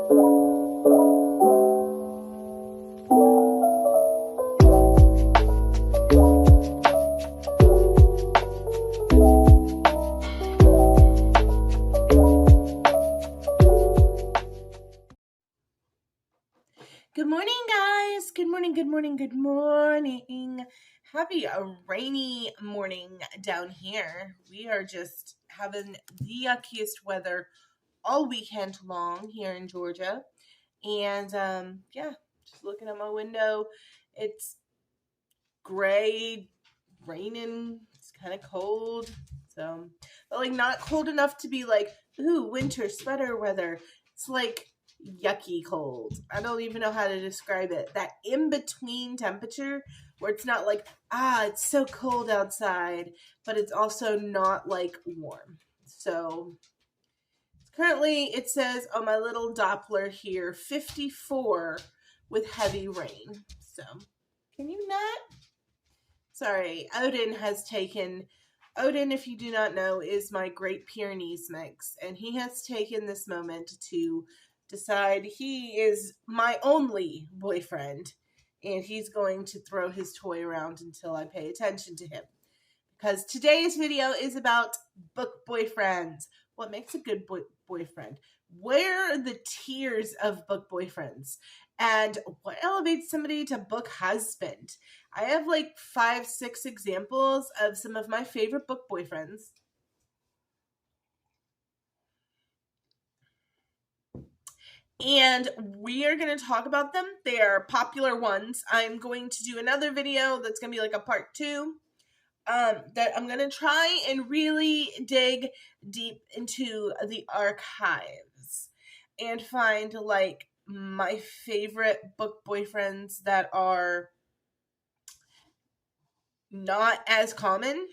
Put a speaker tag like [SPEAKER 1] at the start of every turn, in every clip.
[SPEAKER 1] Good morning, guys. Good morning, good morning, good morning. Happy rainy morning down here. We are just having the yuckiest weather all weekend long here in Georgia. And yeah, just looking at my window. It's gray, raining. It's kind of cold. So, but like not cold enough to be like, ooh, winter sweater weather. It's like yucky cold. I don't even know how to describe it. That in between temperature where it's not like, it's so cold outside, but it's also not like warm. So currently it says on my little Doppler here 54 with heavy rain. So can you not? Sorry, Odin, if you do not know, is my Great Pyrenees mix, and he has taken this moment to decide he is my only boyfriend, and he's going to throw his toy around until I pay attention to him. Because today's video is about book boyfriends. What makes a good boyfriend? Where are the tiers of book boyfriends? And what elevates somebody to book husband? I have like 5-6 examples of some of my favorite book boyfriends. And we are going to talk about them. They are popular ones. I'm going to do another video that's going to be like a part 2. That I'm going to try and really dig deep into the archives and find like my favorite book boyfriends that are not as common.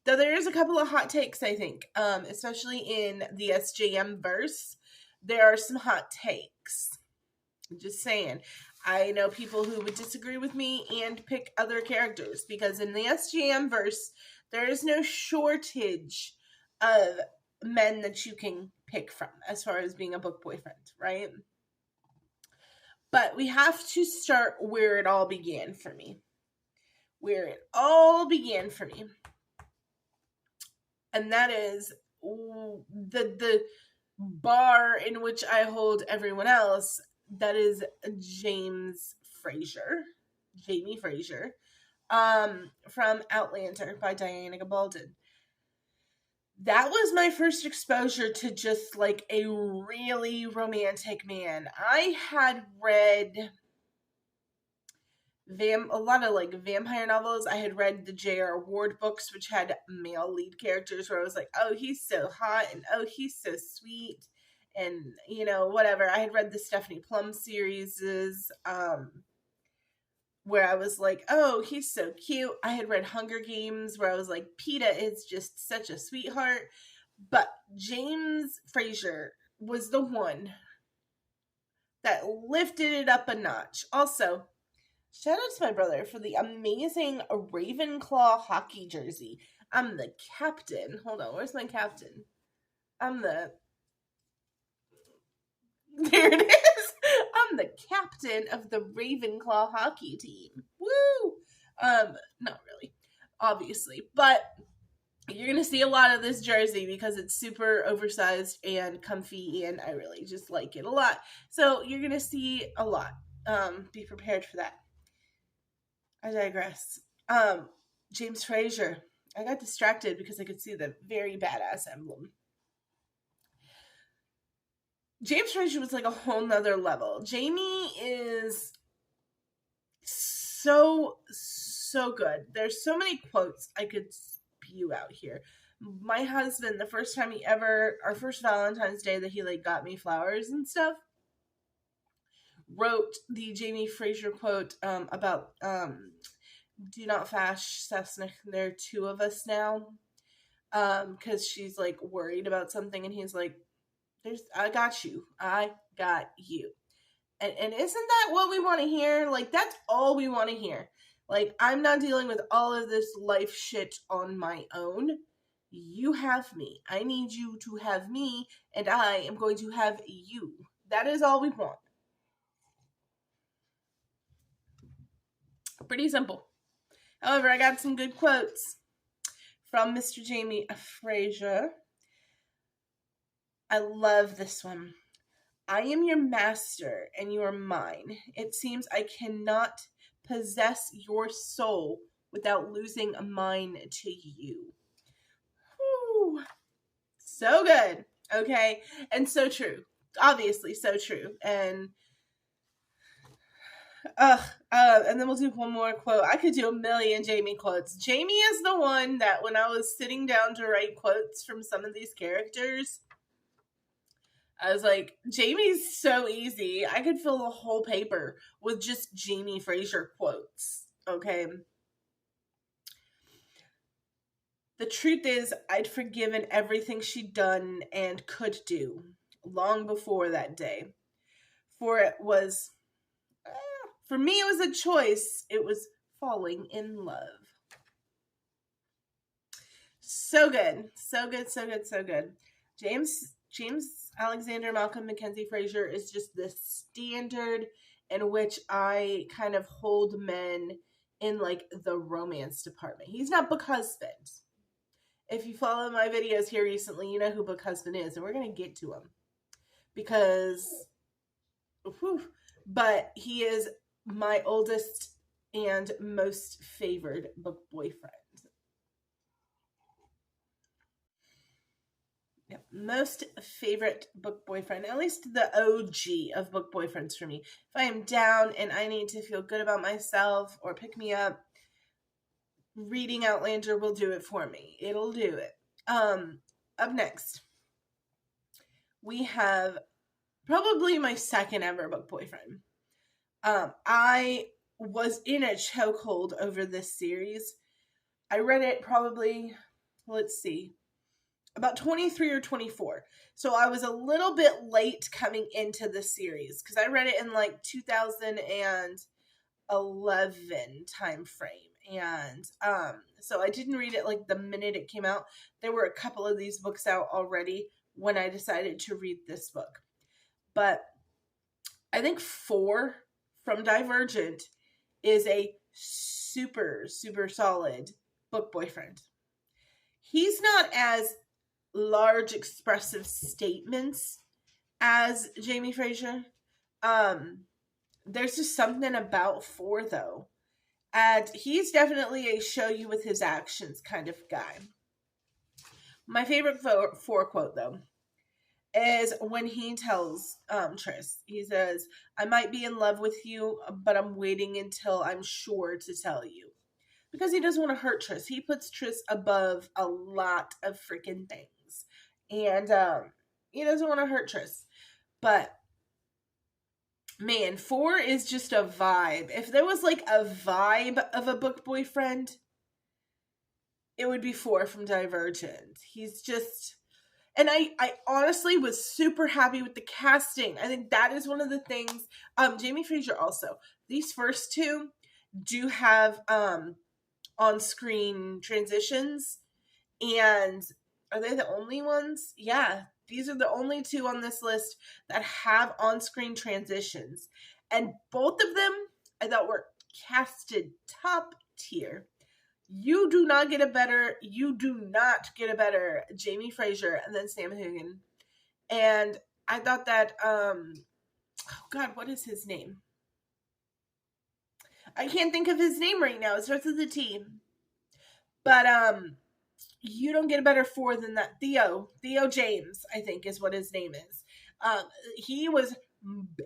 [SPEAKER 1] Though there is a couple of hot takes, I think, especially in the SJM verse. There are some hot takes. I'm just saying. I know people who would disagree with me and pick other characters because in the SJM verse, there is no shortage of men that you can pick from as far as being a book boyfriend, right? But we have to start where it all began for me. And that is the bar in which I hold everyone else. That is Jamie Fraser, from Outlander by Diana Gabaldon. That was my first exposure to just like a really romantic man. I had read a lot of like vampire novels. I had read the J.R. Ward books, which had male lead characters where I was like, oh, he's so hot and oh, he's so sweet. And, whatever. I had read the Stephanie Plum series, where I was like, oh, he's so cute. I had read Hunger Games where I was like, Peeta is just such a sweetheart. But James Fraser was the one that lifted it up a notch. Also, shout out to my brother for the amazing Ravenclaw hockey jersey. I'm the captain. Hold on, where's my captain? There it is. I'm the captain of the Ravenclaw hockey team. Woo! Not really, obviously, but you're gonna see a lot of this jersey because it's super oversized and comfy, and I really just like it a lot. So you're gonna see a lot. Be prepared for that. I digress. James Fraser. I got distracted because I could see the very badass emblem. James Fraser was like a whole nother level. Jamie is so good. There's so many quotes I could spew out here. My husband, the first time our first Valentine's Day that he like got me flowers and stuff, wrote the Jamie Fraser quote about do not fash Cessna. There are 2 of us now. Because she's like worried about something, and he's like, I got you. And isn't that what we want to hear? Like, that's all we want to hear. Like, I'm not dealing with all of this life shit on my own. You have me. I need you to have me, and I am going to have you. That is all we want. Pretty simple. However, I got some good quotes from Mr. Jamie Fraser. I love this one. I am your master and you are mine. It seems I cannot possess your soul without losing mine to you. Whew. So good. Okay. And so true. Obviously so true. And and then we'll do one more quote. I could do a million Jamie quotes. Jamie is the one that when I was sitting down to write quotes from some of these characters, I was like, Jamie's so easy. I could fill a whole paper with just Jamie Fraser quotes. Okay. The truth is, I'd forgiven everything she'd done and could do long before that day. For it was, for me, it was a choice. It was falling in love. So good. So good, so good, so good. James Alexander Malcolm Mackenzie Fraser is just the standard in which I kind of hold men in like the romance department. He's not book husband. If you follow my videos here recently, you know who book husband is, and we're going to get to him. Because, but he is my oldest and most favored book boyfriend. Yep. Most favorite book boyfriend, at least the OG of book boyfriends for me. If I am down and I need to feel good about myself or pick me up, reading Outlander will do it for me. It'll do it. Up next, we have probably my second ever book boyfriend. I was in a chokehold over this series. I read it probably, let's see, about 23 or 24. So I was a little bit late coming into the series because I read it in like 2011 time frame. And so I didn't read it like the minute it came out. There were a couple of these books out already when I decided to read this book. But I think 4 from Divergent is a super, super solid book boyfriend. He's not as large expressive statements as Jamie Fraser. There's just something about 4 though. And he's definitely a show you with his actions kind of guy. My favorite 4 quote though is when he tells Tris, he says, I might be in love with you, but I'm waiting until I'm sure to tell you. Because he doesn't want to hurt Tris. He puts Tris above a lot of freaking things. And he doesn't want to hurt Tris. But man, 4 is just a vibe. If there was like a vibe of a book boyfriend, it would be 4 from Divergent. He's just, and I honestly was super happy with the casting. I think that is one of the things. Jamie Fraser also. These first 2 do have on-screen transitions. And are they the only ones? Yeah. These are the only 2 on this list that have on-screen transitions. And both of them, I thought, were casted top tier. You do not get a better Jamie Fraser and then Sam Heughan. And I thought that, oh God, what is his name? I can't think of his name right now. It starts with a T. But, you don't get a better 4 than that. Theo James, I think is what his name is. He was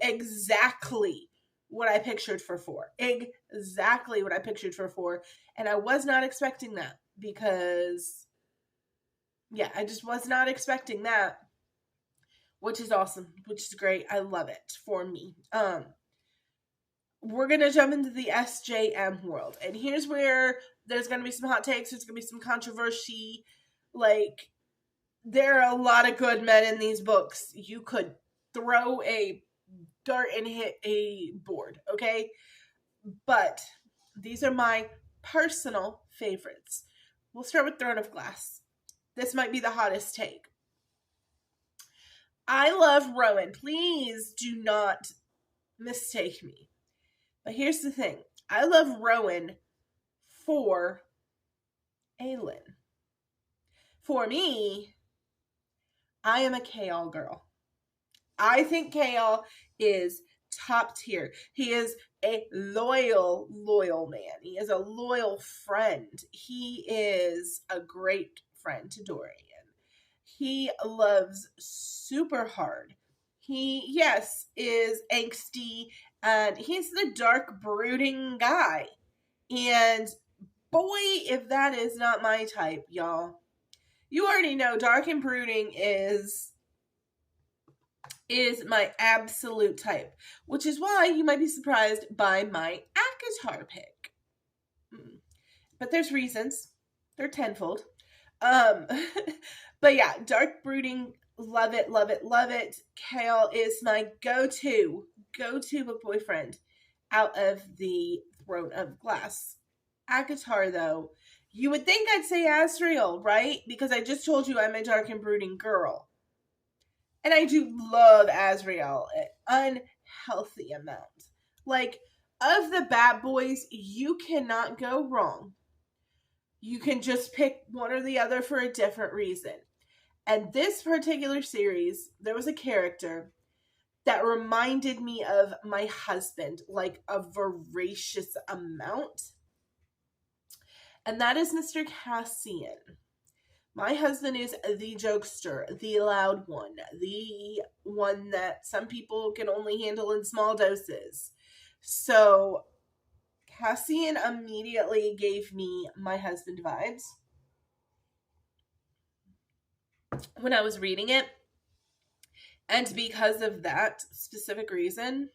[SPEAKER 1] exactly what I pictured for 4. Exactly what I pictured for 4. And I was not expecting that because, yeah, I just was not expecting that, which is awesome, which is great. I love it for me. We're going to jump into the SJM world. And here's where there's going to be some hot takes. There's going to be some controversy. Like, there are a lot of good men in these books. You could throw a dart and hit a board, okay? But these are my personal favorites. We'll start with Throne of Glass. This might be the hottest take. I love Rowan. Please do not mistake me. But here's the thing. I love Rowan for Aelin. For me, I am a Chaol girl. I think Chaol is top tier. He is a loyal man. He is a loyal friend. He is a great friend to Dorian. He loves super hard. He, yes, is angsty, and he's the dark, brooding guy. And boy, if that is not my type, y'all. You already know dark and brooding is my absolute type, which is why you might be surprised by my ACOTAR pick. But there's reasons. They're tenfold. But yeah, dark brooding, love it, love it, love it. Chaol is my go-to boyfriend out of the Throne of Glass. ACOTAR, though, you would think I'd say Azriel, right? Because I just told you I'm a dark and brooding girl. And I do love Azriel an unhealthy amount. Like, of the bad boys, you cannot go wrong. You can just pick one or the other for a different reason. And this particular series, there was a character that reminded me of my husband, like a voracious amount. And that is Mr. Cassian. My husband is the jokester, the loud one, the one that some people can only handle in small doses. So Cassian immediately gave me my husband vibes when I was reading it. And because of that specific reason,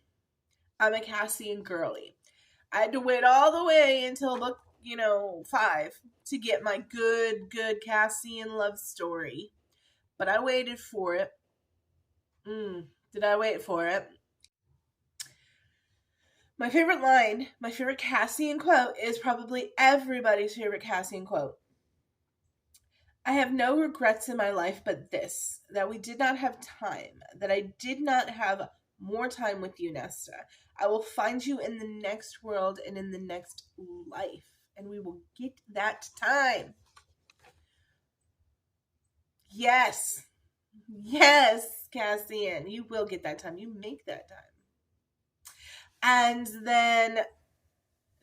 [SPEAKER 1] I'm a Cassian girly. I had to wait all the way until book 5 to get my good Cassian love story. But I waited for it. Did I wait for it? My favorite line, my favorite Cassian quote is probably everybody's favorite Cassian quote. I have no regrets in my life but this, that we did not have time, that I did not have more time with you, Nesta. I will find you in the next world and in the next life, and we will get that time. Yes, Cassian, you will get that time. You make that time. And then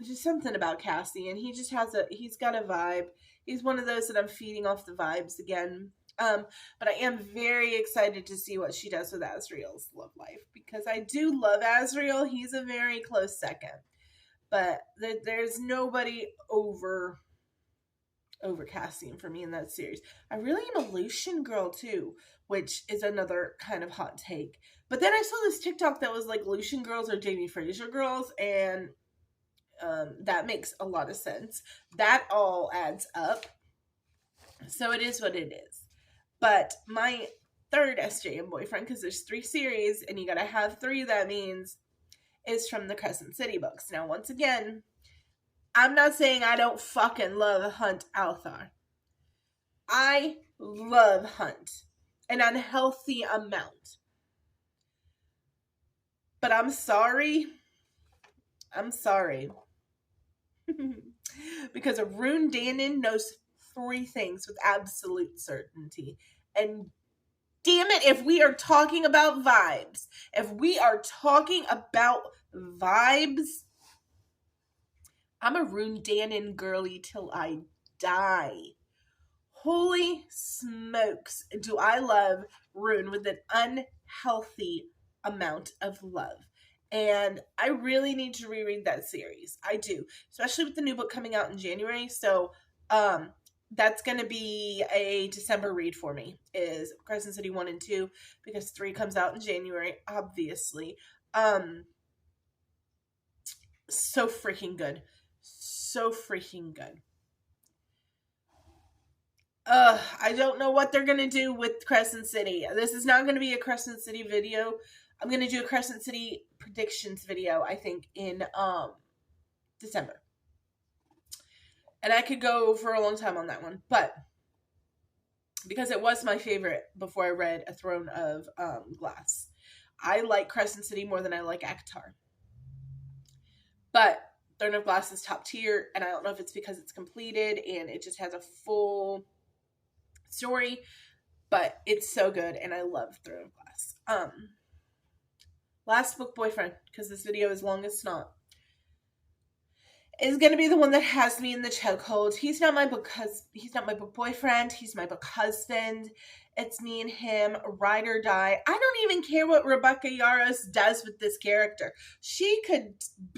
[SPEAKER 1] just something about Cassian. He just he's got a vibe. He's one of those that I'm feeding off the vibes again. But I am very excited to see what she does with Azriel's love life, because I do love Azriel. He's a very close second. But there's nobody over Cassian for me in that series. I really am a Lucian girl too, which is another kind of hot take. But then I saw this TikTok that was like Lucian girls are Jamie Fraser girls, and that makes a lot of sense. That all adds up. So it is what it is. But my third SJM boyfriend, because there's 3 series and you gotta have 3, that means, is from the Crescent City books. Now, once again, I'm not saying I don't fucking love Hunt Althar. I love Hunt an unhealthy amount. But I'm sorry. Because Arun Dannon knows 3 things with absolute certainty. And damn it, if we are talking about vibes, I'm a Arun Dannon girly till I die. Holy smokes, do I love Rune with an unhealthy amount of love. And I really need to reread that series. I do, especially with the new book coming out in January. So that's going to be a December read for me, is Crescent City 1 and 2, because 3 comes out in January, obviously. So freaking good. I don't know what they're going to do with Crescent City. This is not going to be a Crescent City video. I'm going to do a Crescent City predictions video, I think, in December. And I could go for a long time on that one. But because it was my favorite before I read A Throne of Glass. I like Crescent City more than I like ACOTAR. But Throne of Glass is top tier, and I don't know if it's because it's completed and it just has a full story, but it's so good, and I love Throne of Glass. Last book, Boyfriend, because this video is long as snot, is going to be the one that has me in the chokehold. He's not my book boyfriend. He's my book husband. It's me and him, ride or die. I don't even care what Rebecca Yarros does with this character. She could,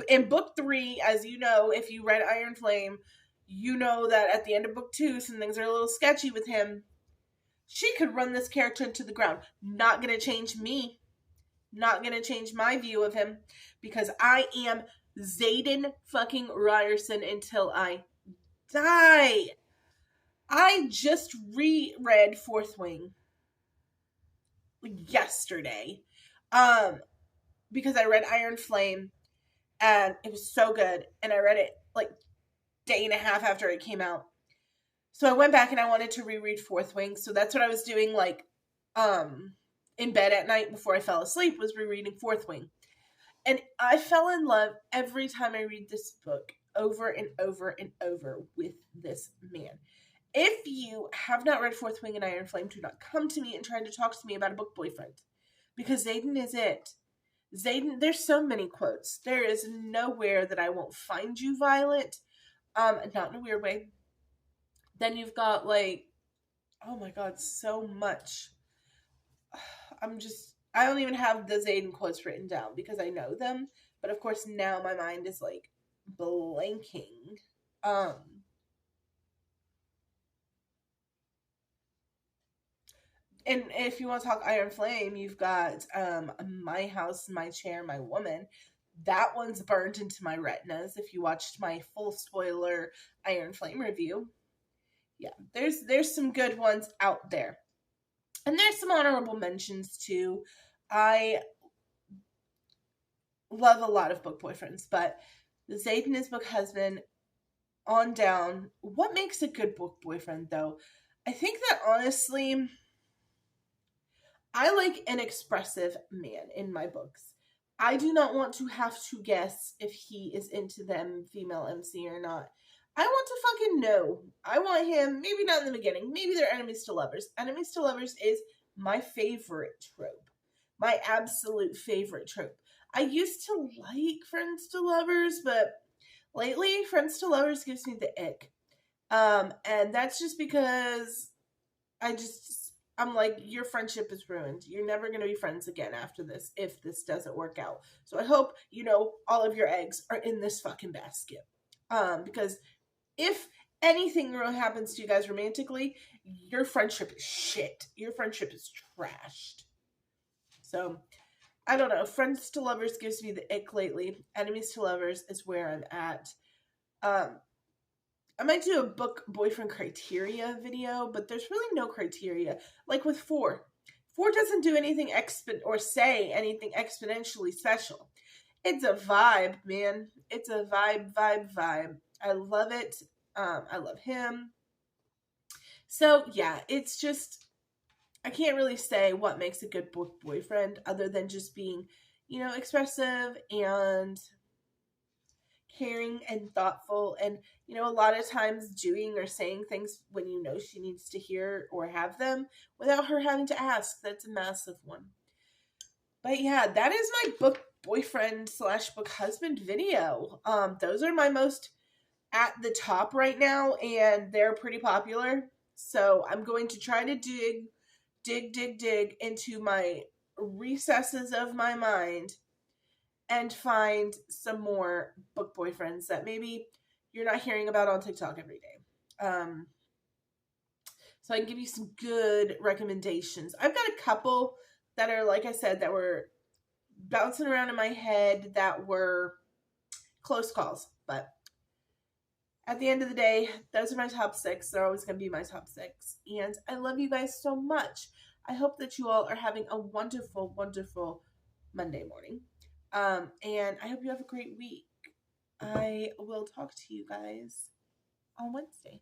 [SPEAKER 1] in book 3, as you know, if you read Iron Flame, you know that at the end of book 2, some things are a little sketchy with him. She could run this character into the ground. Not going to change me. Not going to change my view of him, because I am Xaden fucking Ryerson until I die. I just reread Fourth Wing yesterday, because I read Iron Flame, and it was so good, and I read it like day and a half after it came out. So I went back and I wanted to reread Fourth Wing, so that's what I was doing, like, in bed at night before I fell asleep, was rereading Fourth Wing. And I fell in love every time I read this book, over and over and over, with this man. If you have not read Fourth Wing and Iron Flame, do not come to me and try to talk to me about a book boyfriend, because Xaden is it. Xaden, there's so many quotes. There is nowhere that I won't find you, Violet. Not in a weird way. Then you've got, like, oh my god, so much. I don't even have the Xaden quotes written down because I know them. But of course now my mind is like blanking. And if you want to talk Iron Flame, you've got My House, My Chair, My Woman. That one's burned into my retinas if you watched my full spoiler Iron Flame review. Yeah, there's some good ones out there. And there's some honorable mentions too. I love a lot of book boyfriends, but Xaden is book husband on down. What makes a good book boyfriend, though? I think that honestly, I like an expressive man in my books. I do not want to have to guess if he is into them female MC or not. I want to fucking know. I want him, maybe not in the beginning, maybe they're enemies to lovers. Enemies to lovers is my favorite trope. My absolute favorite trope. I used to like friends to lovers, but lately friends to lovers gives me the ick. And that's just because I'm like, your friendship is ruined. You're never going to be friends again after this if this doesn't work out. So I hope, all of your eggs are in this fucking basket. Because if anything really happens to you guys romantically, your friendship is shit. Your friendship is trashed. So, I don't know. Friends to lovers gives me the ick lately. Enemies to lovers is where I'm at. I might do a book boyfriend criteria video, but there's really no criteria. Like with 4. 4 doesn't do anything or say anything exponentially special. It's a vibe, man. It's a vibe. I love it. I love him. So, yeah, it's just, I can't really say what makes a good book boyfriend other than just being, expressive and caring and thoughtful, and a lot of times doing or saying things when she needs to hear or have them without her having to ask. That's a massive one. But yeah, that is my book boyfriend / book husband video. Those are my most at the top right now, and they're pretty popular. So I'm going to try to dig into my recesses of my mind and find some more book boyfriends that maybe you're not hearing about on TikTok every day. So I can give you some good recommendations. I've got a couple that are, like I said, that were bouncing around in my head that were close calls. But at the end of the day, those are my top 6. They're always going to be my top 6. And I love you guys so much. I hope that you all are having a wonderful, wonderful Monday morning. And I hope you have a great week. I will talk to you guys on Wednesday.